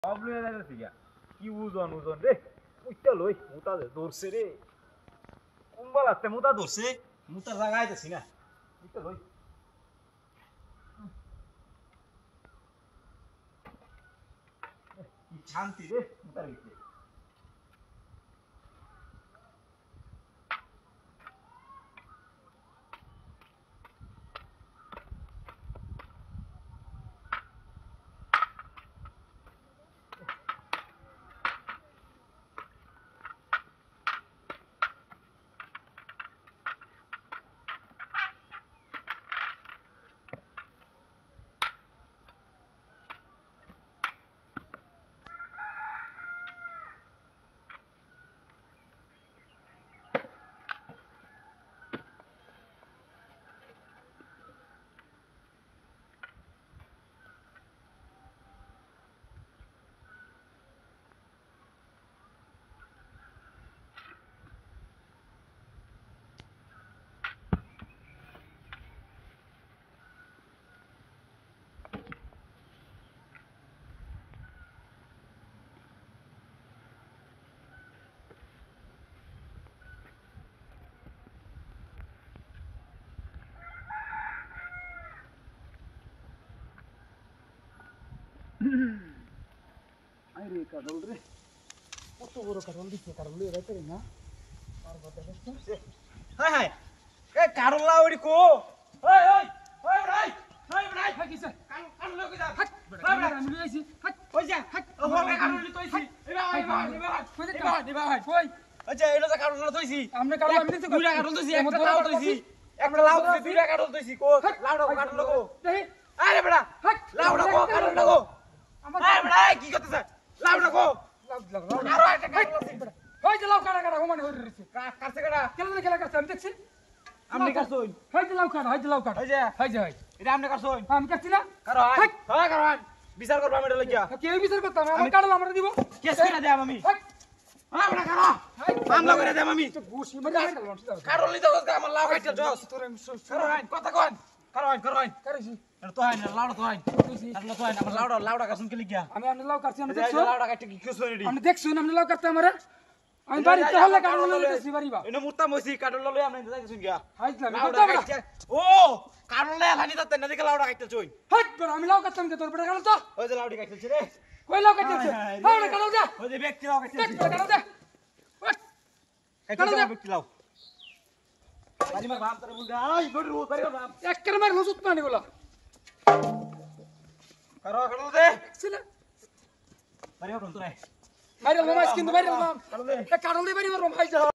সব লইয়া যাইতেছি গা কি ওজন ওজন রে উইটা লই মুতা ধরছে রে কুম্বা লাগতে মুতা ধরছে মুতা জাগাইতেছি না উইটা লই কি শান্তি রে মুতার ভিতরে আরে কাদল রে কত বড় কাদল দিছে কাদল লই রাইতে না আর কথা দেখছ হাই হাই এ কাদল লাউড়ি কো ওই ওই ওই ভাই হাই কিছে কাদল লই যা হাট ভাই আমি লই আইছি হাট ওই যা হাট ও ভাই কাদল লই তইছি এবা ভাই কই আচ্ছা এলো যা কাদল লই তইছি আমরা কাদল আমি দিছি দুইটা কাদল তইছি একটা লাউ তইছি একটা লাউ তইছি দুইটা কাদল তইছি কো লাউডা কাদল লগো দেখি আরে বেটা হাট লাউডা কো কাদল লগো আরে বেটা কি করতেছ লাউডা কো লাউ আরো একটা কাদল আছে বেটা হই যে লাউ কাটা কাটা ওমানে হই রইছে কাটছে কাটা খেলা কাটছে আমি দেখছি আমনে কাটছই হই যে লাউ কাটা হই যে এটা আমনে কাটছই আমি কাটছি না কারো হাই হ্যাঁ কারো বিচার করব আমি এটা লাগিয়া কে বিচার করতাম আমি কাটলাম আমরা দিব কেস করে দেব আমি হ্যাঁ বেটা কারো মামলা করে দেব আমি ঘুষি মজা কারো লিতে আমার লাউ কাটছ তোরে কারো কথা কন কারো কারিছি এটা তো হয় না লাউডা তো হয় আর তো হয় না আমার লাউডা কাটছুন কে লাগিয়া আমি আমনে লাউ কাটছি আমি দেখছো লাউডা কাটতে কি কিছু রেডি আমি দেখছো আমনে লাউ কাটতে আমারে আমি বাড়ি তো হল্লা কাটল লইতেছি বাড়িবা এনে মুত্তা মইছি কাটল লই আমনে যাইতেছুন গিয়া হাইতলাম ও কাটল লই আলানি তো তেনা দিকে লাউডা কাটতে চই হাইত বড় আমি লাউ কাটতাম কে তোর বড় কাটল তো ওই যে লাউডি কাটতেছি রে কই লাউ কাটতেছি হাওড়া কাটল যা ওই যে ব্যক্তি লাউ কাটতেছি কাটল যা কাটল যা ব্যক্তি লাউ বাড়ি মা বাপ তোরে বল দে আই গড়ি রো বাড়ি বাপ এক করে মার লসুত পানি বলা কাটল দে ছিল বাড়ি বাপ তোরে বাইরে মামা কিন্তু বাইরে মামা কাটল দে বাড়ি বাপ ভাই